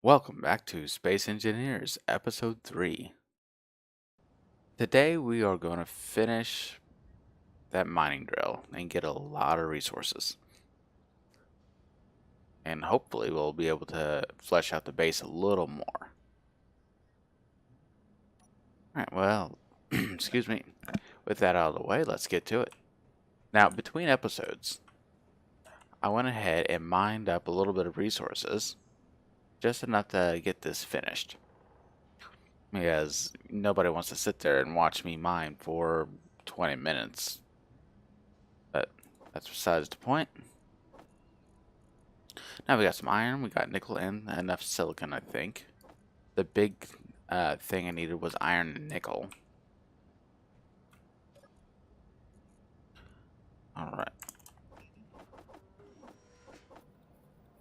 Welcome back to Space Engineers, Episode 3. Today we are going to finish that mining drill and get a lot of resources. And hopefully we'll be able to flesh out the base a little more. Alright, well, excuse me. With that out of the way, let's get to it. Now, between episodes, I went ahead and mined up a little bit of resources, just enough to get this finished. Because nobody wants to sit there and watch me mine for 20 minutes. But that's besides the point. Now we got some iron, we got nickel, and enough silicon, I think. The big thing I needed was iron and nickel. Alright.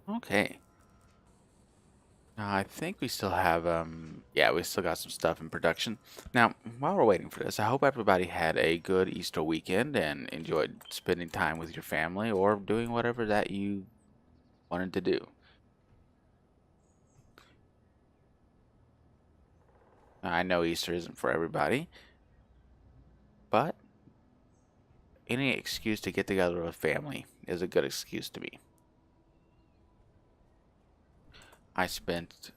Okay. Now I think we still have, yeah, we still got some stuff in production. Now, while we're waiting for this, I hope everybody had a good Easter weekend and enjoyed spending time with your family or doing whatever that you wanted to do. I know Easter isn't for everybody, but any excuse to get together with family is a good excuse to me. I spent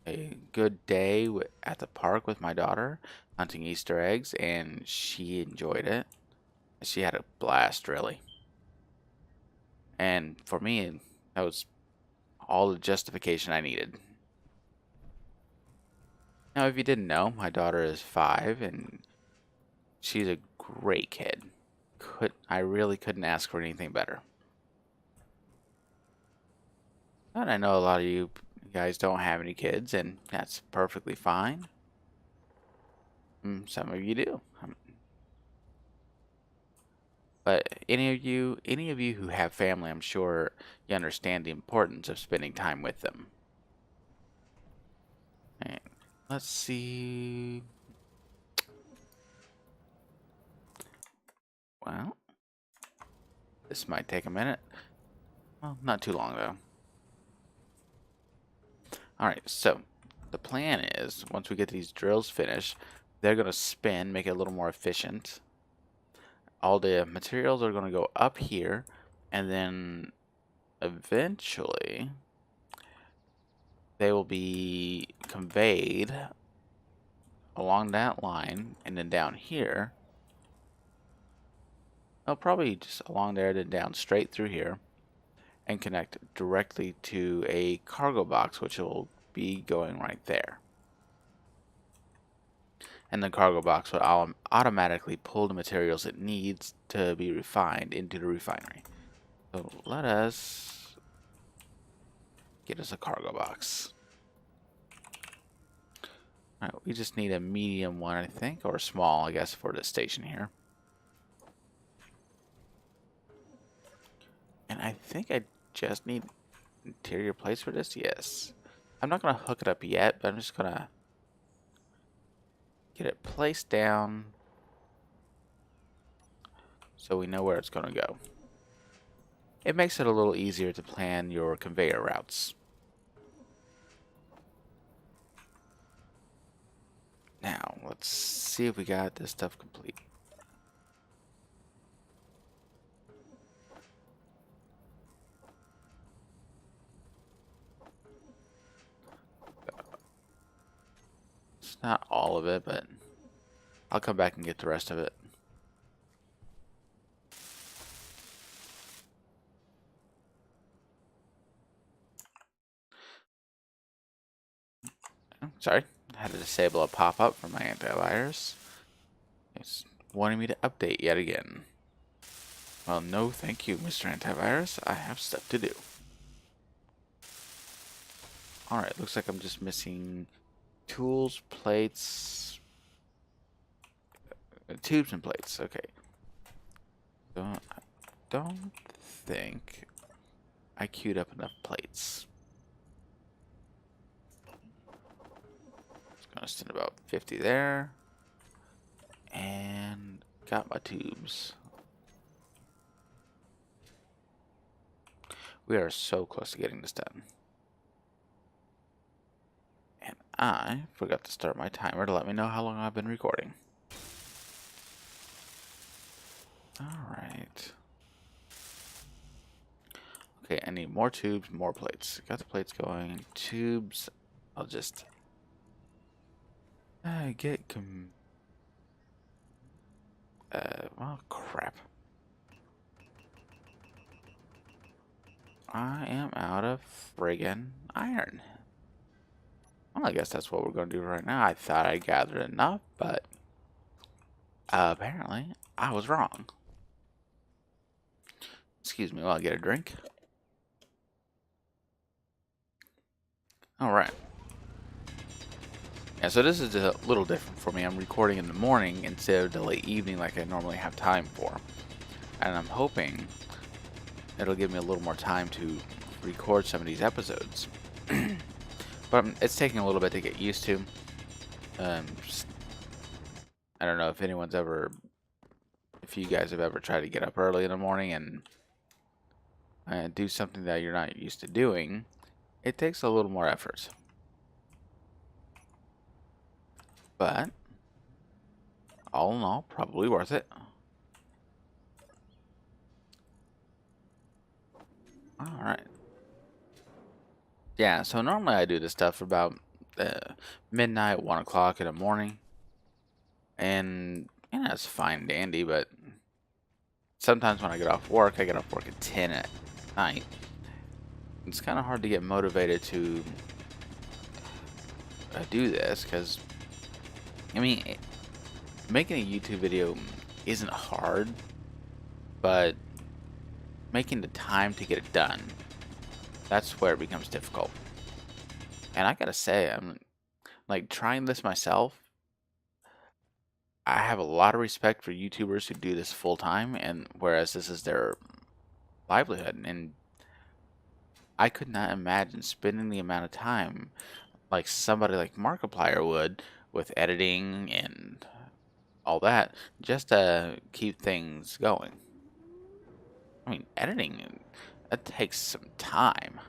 a good day at the park with my daughter hunting Easter eggs, and she enjoyed it. She had a blast, really. And for me, that was all the justification I needed. Now, if you didn't know, my daughter is 5, and she's a great kid. I really couldn't ask for anything better. And I know a lot of you guys don't have any kids, and that's perfectly fine. Some of you do. But any of you who have family, I'm sure you understand the importance of spending time with them. And let's see. Well, this might take a minute. Well, not too long though. Alright, so the plan is once we get these drills finished, they're going to spin, make it a little more efficient. All the materials are going to go up here, and then eventually they will be conveyed along that line, and then down here. Oh, probably just along there, then down straight through here, and connect directly to a cargo box, which will be going right there. And the cargo box will automatically pull the materials it needs to be refined into the refinery. So let us get us a cargo box. Alright, we just need a medium one, I think, or small, I guess, for the station here. And I think I just need interior plates for this. Yes. I'm not going to hook it up yet, but I'm just going to get it placed down so we know where it's going to go. It makes it a little easier to plan your conveyor routes. Now, let's see if we got this stuff complete. It's not all of it, but I'll come back and get the rest of it. Oh, sorry, I had to disable a pop-up for my antivirus. It's wanting me to update yet again. Well, no thank you, Mr. Antivirus. I have stuff to do. Alright, looks like I'm just missing tools, plates, tubes and plates. Okay. I don't think I queued up enough plates. It's gonna send about 50 there. And got my tubes. We are so close to getting this done. I forgot to start my timer to let me know how long I've been recording. Alright. Okay, I need more tubes, more plates. Got the plates going. Tubes, I'll just well, crap. I am out of friggin' iron. Well, I guess that's what we're going to do right now. I thought I gathered enough, but apparently I was wrong. Excuse me while I get a drink. Alright. Yeah, so this is a little different for me. I'm recording in the morning instead of the late evening like I normally have time for. And I'm hoping it'll give me a little more time to record some of these episodes. But it's taking a little bit to get used to. I don't know if if you guys have ever tried to get up early in the morning and do something that you're not used to doing. It takes a little more effort. But all in all, probably worth it. Alright. Yeah, so normally I do this stuff about midnight, 1 o'clock in the morning. And, it's fine and dandy, but sometimes when I get off work at 10 at night. It's kind of hard to get motivated to do this, because, I mean, making a YouTube video isn't hard, but making the time to get it done, that's where it becomes difficult. And I gotta say, I'm like trying this myself. I have a lot of respect for YouTubers who do this full time, and whereas this is their livelihood, and I could not imagine spending the amount of time like somebody like Markiplier would with editing and all that just to keep things going. I mean, editing, that takes some time.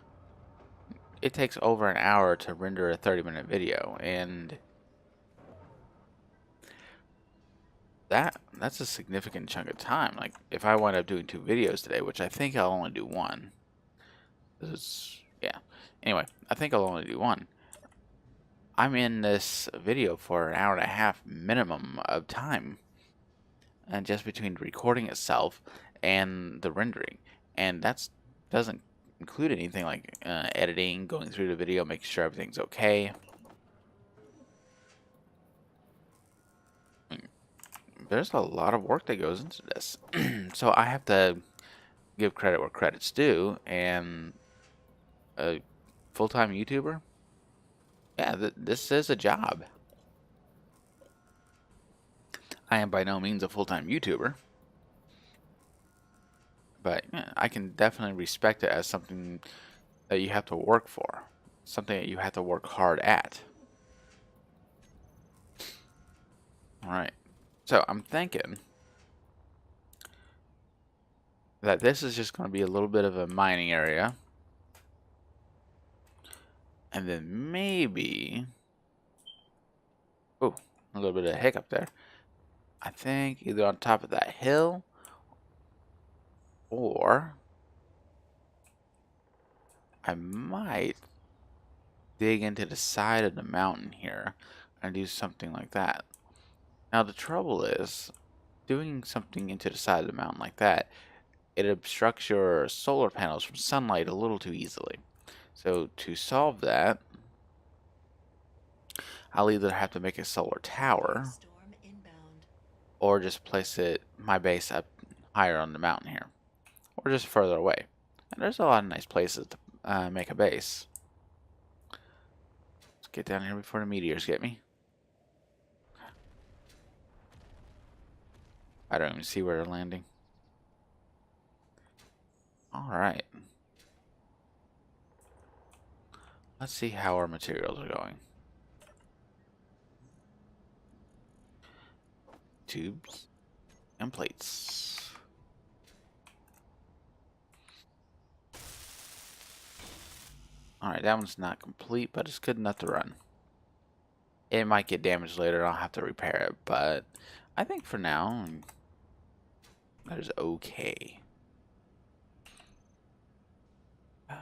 It takes over an hour to render a 30-minute video, and that's a significant chunk of time. Like, if I wind up doing 2 videos today, which I think I'll only do one. Yeah. Anyway, I think I'll only do one. I'm in this video for an hour and a half minimum of time, and just between the recording itself and the rendering, and that's doesn't include anything like editing, going through the video, making sure everything's okay. There's a lot of work that goes into this. So I have to give credit where credit's due, and a full-time YouTuber, yeah, this is a job. I am by no means a full-time YouTuber, but yeah, I can definitely respect it as something that you have to work for, something that you have to work hard at. All right, so I'm thinking that this is just going to be a little bit of a mining area, and then maybe, oh, a little bit of a hiccup there. I think either on top of that hill, or I might dig into the side of the mountain here and do something like that. Now the trouble is, doing something into the side of the mountain like that, it obstructs your solar panels from sunlight a little too easily. So to solve that, I'll either have to make a solar tower or just place my base up higher on the mountain here, or just further away. And there's a lot of nice places to make a base. Let's get down here before the meteors get me. I don't even see where they're landing. Alright. Let's see how our materials are going. Tubes and plates. Alright, that one's not complete, but it's good enough to run. It might get damaged later, I'll have to repair it, but I think for now, that is okay. Um,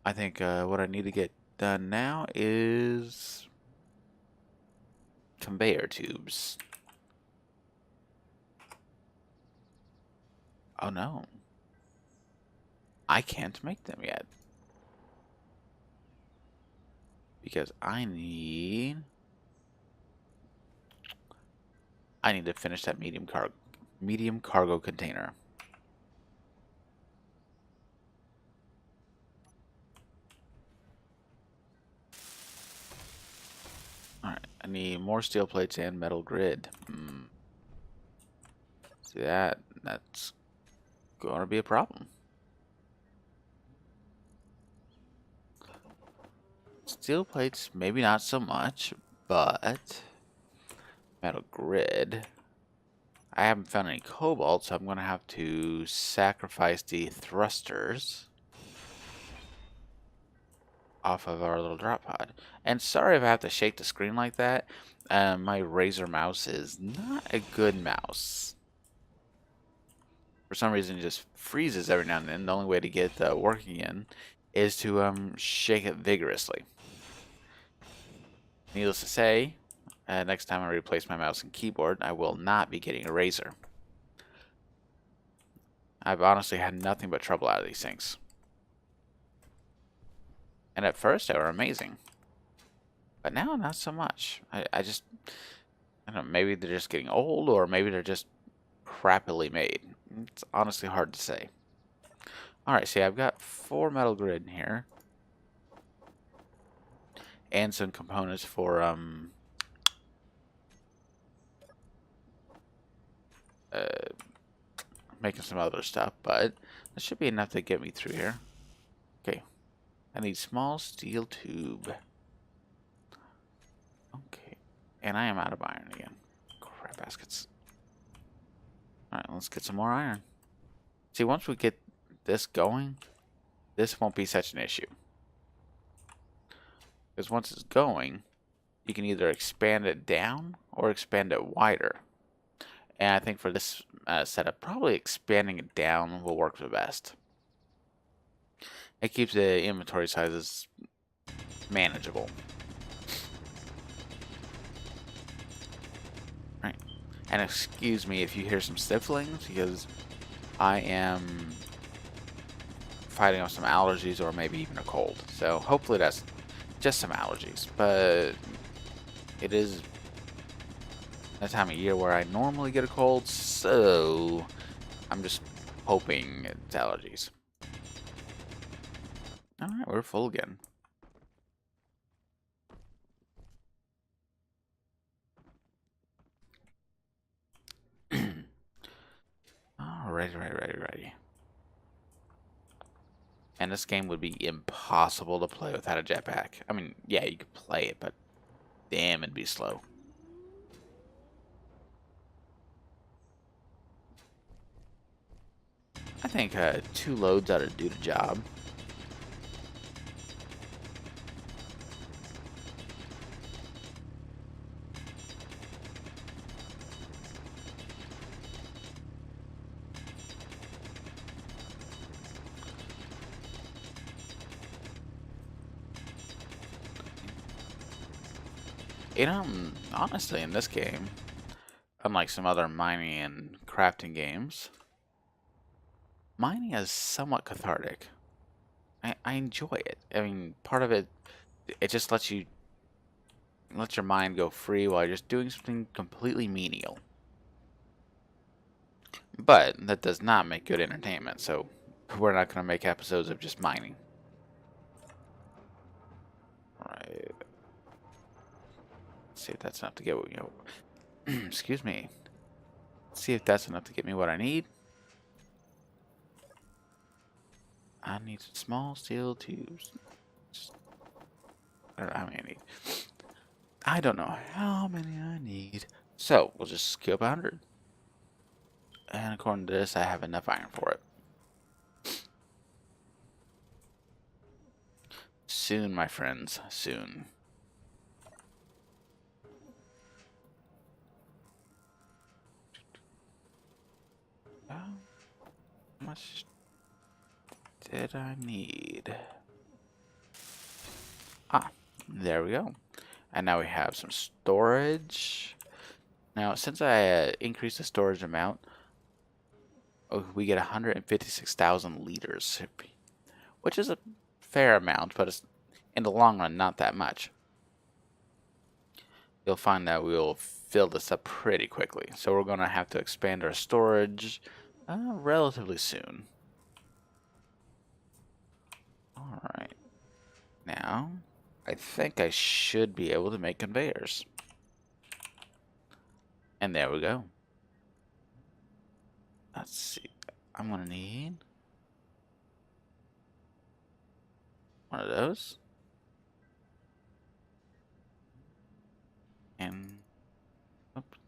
I think what I need to get done now is conveyor tubes. Oh no. I can't make them yet. Because I need to finish that medium cargo container. Alright, I need more steel plates and metal grid. See that's gonna be a problem. Steel plates, maybe not so much, but metal grid. I haven't found any cobalt, so I'm gonna have to sacrifice the thrusters off of our little drop pod. And sorry if I have to shake the screen like that. My Razer mouse is not a good mouse. For some reason, it just freezes every now and then. The only way to get it working again is to shake it vigorously. Needless to say, next time I replace my mouse and keyboard, I will not be getting a Razer. I've honestly had nothing but trouble out of these things. And at first, they were amazing. But now, not so much. I don't know, maybe they're just getting old, or maybe they're just crappily made. It's honestly hard to say. Alright, see, I've got 4 metal grid in here. And some components for, making some other stuff, but that should be enough to get me through here. Okay. I need small steel tube. Okay. And I am out of iron again. Crap baskets. Alright, let's get some more iron. See, once we get this going, this won't be such an issue. Because once it's going, you can either expand it down or expand it wider. And I think for this setup, probably expanding it down will work the best. It keeps the inventory sizes manageable. Right. And excuse me if you hear some sniffling, because I am fighting off some allergies or maybe even a cold. So hopefully that's just some allergies. But it is that time of year where I normally get a cold, so I'm just hoping it's allergies. Alright, we're full again. Alrighty. And this game would be impossible to play without a jetpack. I mean, yeah, you could play it, but damn, it'd be slow. I think 2 loads ought to do the job. You know, honestly, in this game, unlike some other mining and crafting games, mining is somewhat cathartic. I enjoy it. I mean, part of it, it just lets your mind go free while you're just doing something completely menial. But that does not make good entertainment, so we're not going to make episodes of just mining. Alright. See if that's enough to get what, excuse me. See if that's enough to get me what I need. I need some small steel tubes. I don't know how many I need. I don't know how many I need. So, we'll just skip 100. And according to this, I have enough iron for it. Soon, my friends, soon. How much did I need? Ah, there we go. And now we have some storage. Now, since I increased the storage amount, we get 156,000 liters, which is a fair amount, but it's in the long run not that much. You'll find that we'll fill this up pretty quickly. So we're going to have to expand our storage relatively soon. Alright. Now, I think I should be able to make conveyors. And there we go. Let's see. I'm going to need one of those. And oops.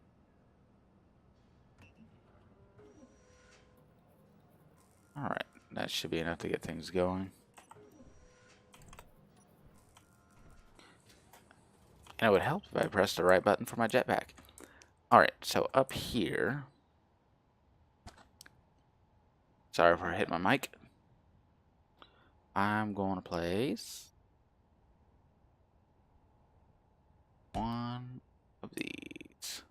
Alright, that should be enough to get things going. And it would help if I pressed the right button for my jetpack. Alright, so up here. Sorry for hitting my mic. I'm going to place one of these.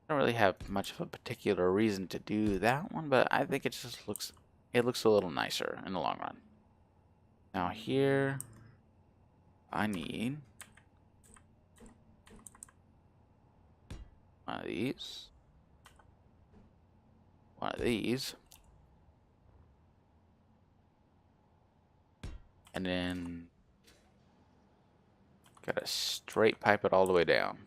I don't really have much of a particular reason to do that one, but I think it just looks a little nicer in the long run. Now here I need one of these, one of these, and then gotta straight pipe it all the way down.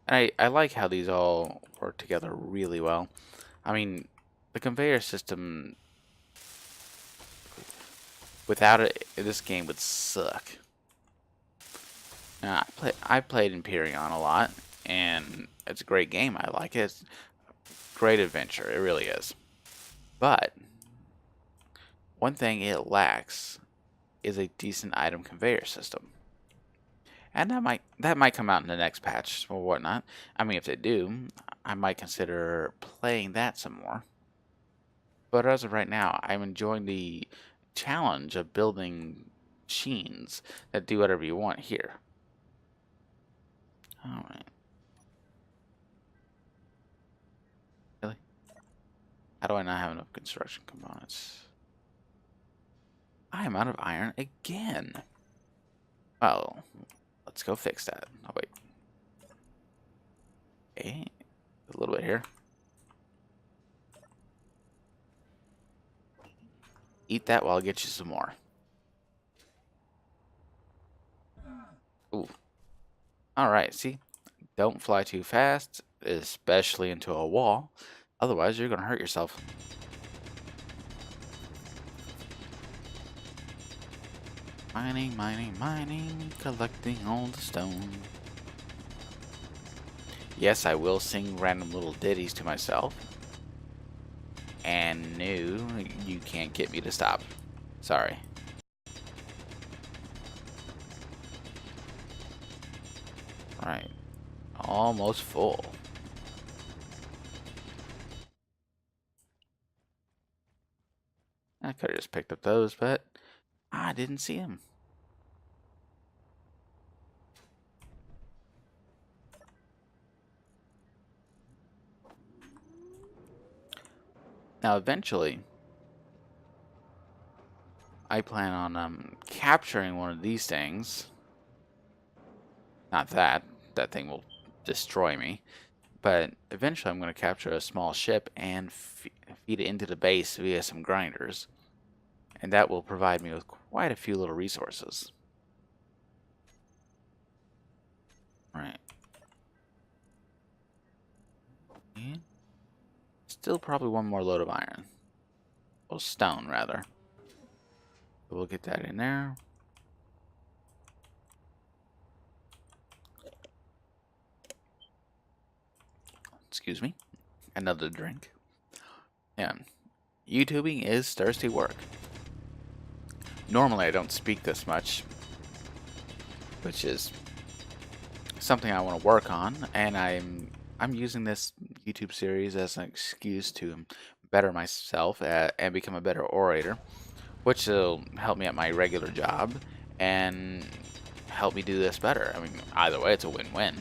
And I like how these all work together really well. I mean, the conveyor system, without it, this game would suck. Now, I played Empyrion a lot, and it's a great game. I like it. It's a great adventure. It really is. But one thing it lacks is a decent item conveyor system. And that might come out in the next patch or whatnot. I mean, if they do, I might consider playing that some more. But as of right now, I'm enjoying the challenge of building machines that do whatever you want here. Alright. Really? How do I not have enough construction components? I am out of iron again. Well, let's go fix that. Oh, wait. Okay. A little bit here. Eat that while I get you some more. Ooh. Alright, see? Don't fly too fast, especially into a wall. Otherwise, you're going to hurt yourself. Mining, mining, mining, collecting all the stone. Yes, I will sing random little ditties to myself. And no, you can't get me to stop. Sorry. Right. Almost full. I could have just picked up those, but I didn't see them. Now, eventually, I plan on capturing one of these things. Not that. That thing will destroy me. But eventually I'm going to capture a small ship and feed it into the base via some grinders. And that will provide me with quite a few little resources. Right. And still probably one more load of iron. Well, stone, rather. So we'll get that in there. Excuse me. Another drink. Yeah. YouTubing is thirsty work. Normally I don't speak this much. which is something I want to work on, and I'm using this YouTube series as an excuse to better myself and become a better orator, which will help me at my regular job and help me do this better. I mean, either way, it's a win-win.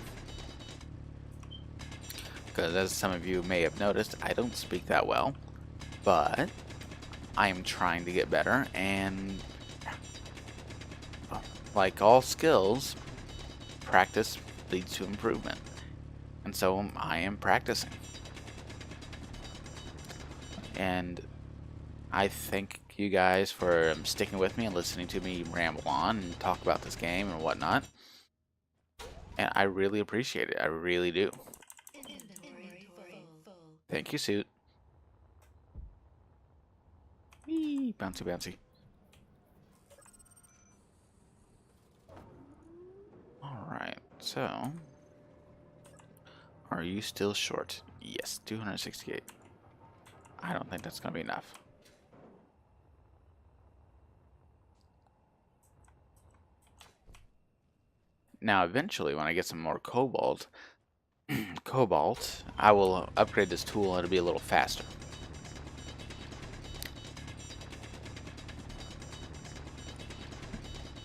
Because as some of you may have noticed, I don't speak that well, but I am trying to get better, and like all skills, practice leads to improvement. And so I am practicing. And I thank you guys for sticking with me and listening to me ramble on and talk about this game and whatnot. And I really appreciate it. I really do. Thank you, Suit. Whee, bouncy, bouncy. Alright, so... Are you still short? Yes, 268. I don't think that's going to be enough. Now, eventually, when I get some more cobalt, I will upgrade this tool and it'll be a little faster.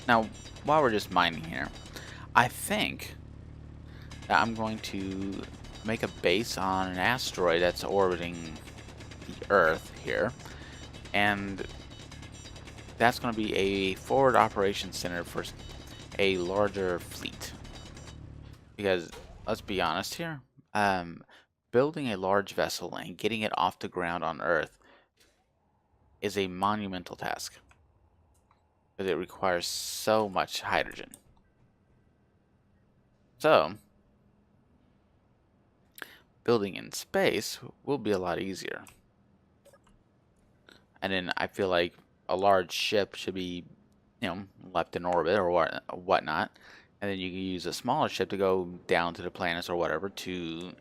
Now, while we're just mining here, I think that I'm going to make a base on an asteroid that's orbiting the Earth here, and that's going to be a forward operations center for a larger fleet. Because, let's be honest here, building a large vessel and getting it off the ground on Earth is a monumental task. Because it requires so much hydrogen. So, building in space will be a lot easier. And then I feel like a large ship should be, left in orbit or whatnot. And then you can use a smaller ship to go down to the planets or whatever to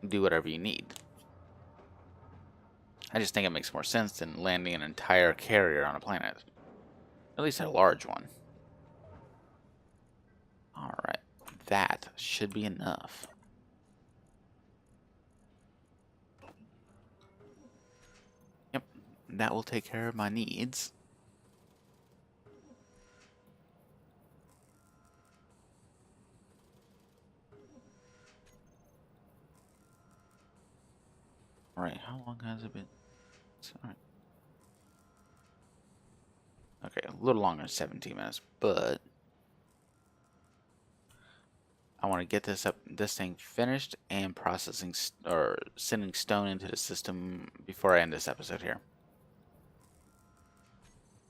do whatever you need. I just think it makes more sense than landing an entire carrier on a planet. At least a large one. Alright, that should be enough. Yep, that will take care of my needs. Alright, how long has it been? Sorry. Okay, a little longer than 17 minutes, but I want to get this thing finished and processing or sending stone into the system before I end this episode here.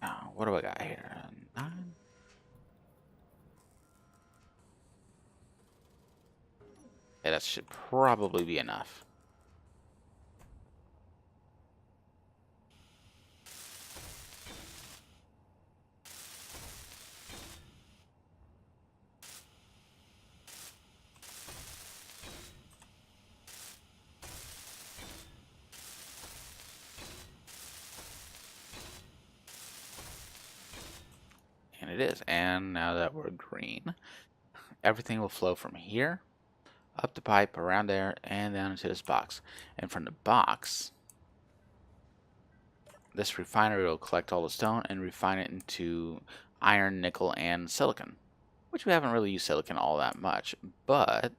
Now, what do I got here? 9. Yeah, that should probably be enough. And it is. And now that we're green, everything will flow from here up the pipe, around there, and down into this box. And from the box, this refinery will collect all the stone and refine it into iron, nickel, and silicon. Which we haven't really used silicon all that much, but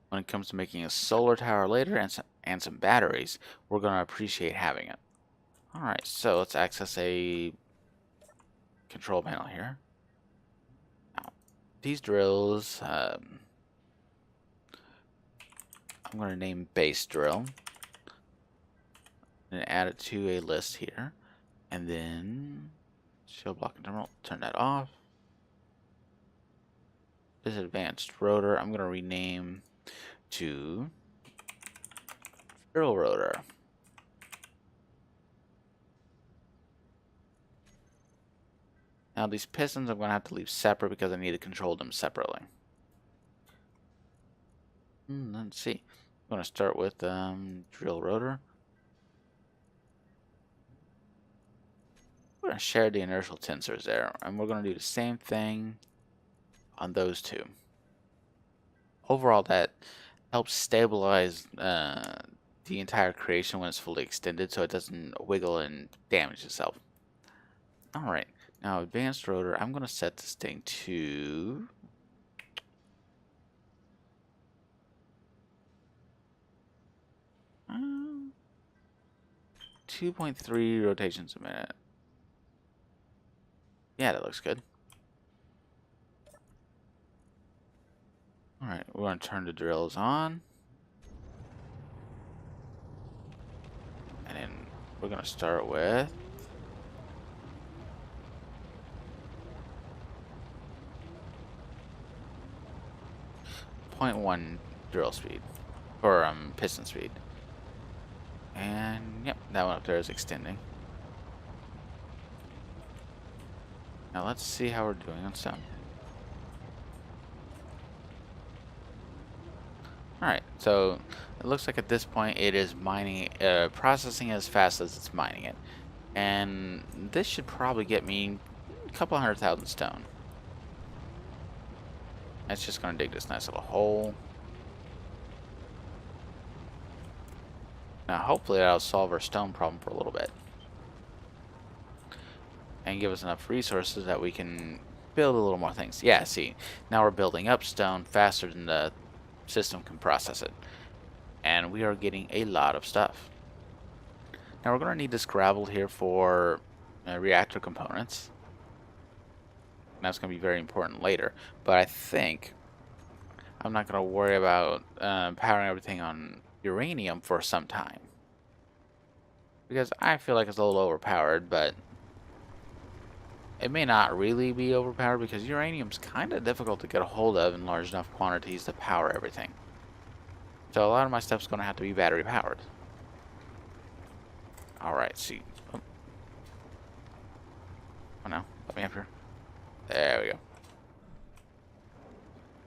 when it comes to making a solar tower later and some batteries, we're going to appreciate having it. Alright, so let's access a control panel here. Now, these drills, I'm going to name base drill and add it to a list here. And then shield block and terminal, turn that off. This advanced rotor, I'm going to rename to drill rotor. Now these pistons I'm going to have to leave separate because I need to control them separately. Let's see. I'm going to start with drill rotor. we're going to share the inertial tensors there, and we're going to do the same thing on those two. Overall, that helps stabilize the entire creation when it's fully extended, so it doesn't wiggle and damage itself. Alright, now advanced rotor, I'm going to set this thing to 2.3 rotations a minute. Yeah, that looks good. Alright, we're going to turn the drills on. And then we're going to start with 0.1 drill speed, or piston speed. And yep, that one up there is extending. Now let's see how we're doing on stone. Alright, so it looks like at this point it is mining, processing as fast as it's mining it. And this should probably get me a couple 100,000 stone. It's just going to dig this nice little hole. Now hopefully that'll solve our stone problem for a little bit. And give us enough resources that we can build a little more things. Yeah, see, now we're building up stone faster than the system can process it. And we are getting a lot of stuff. Now we're going to need this gravel here for reactor components. And that's going to be very important later. But I think I'm not going to worry about powering everything on uranium for some time. Because I feel like it's a little overpowered, but it may not really be overpowered because uranium's kind of difficult to get a hold of in large enough quantities to power everything. So a lot of my stuff's going to have to be battery powered. Alright, see. Oh no, let me up here. There we go.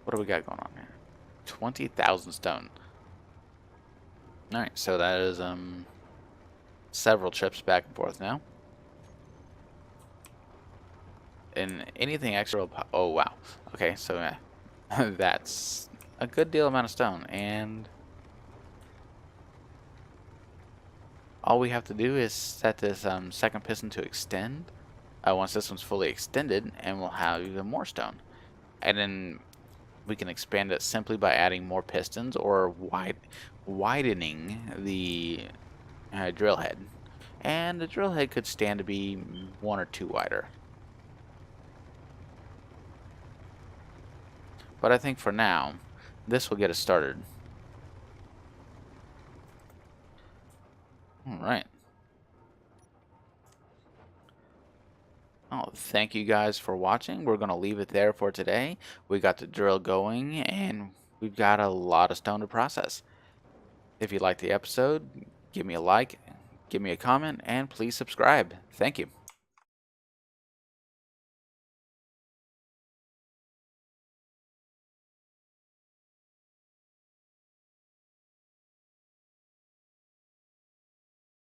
What do we got going on here? 20,000 stone. Alright, so that is several trips back and forth now. And anything extra, oh wow. Okay, so that's a good deal amount of stone, and all we have to do is set this second piston to extend. Once this one's fully extended, and we'll have even more stone. And then we can expand it simply by adding more pistons or widening the drill head. And the drill head could stand to be 1 or 2 wider. But I think for now, this will get us started. Alright. Oh, thank you guys for watching. We're going to leave it there for today. We got the drill going, and we've got a lot of stone to process. If you liked the episode, give me a like, give me a comment, and please subscribe. Thank you.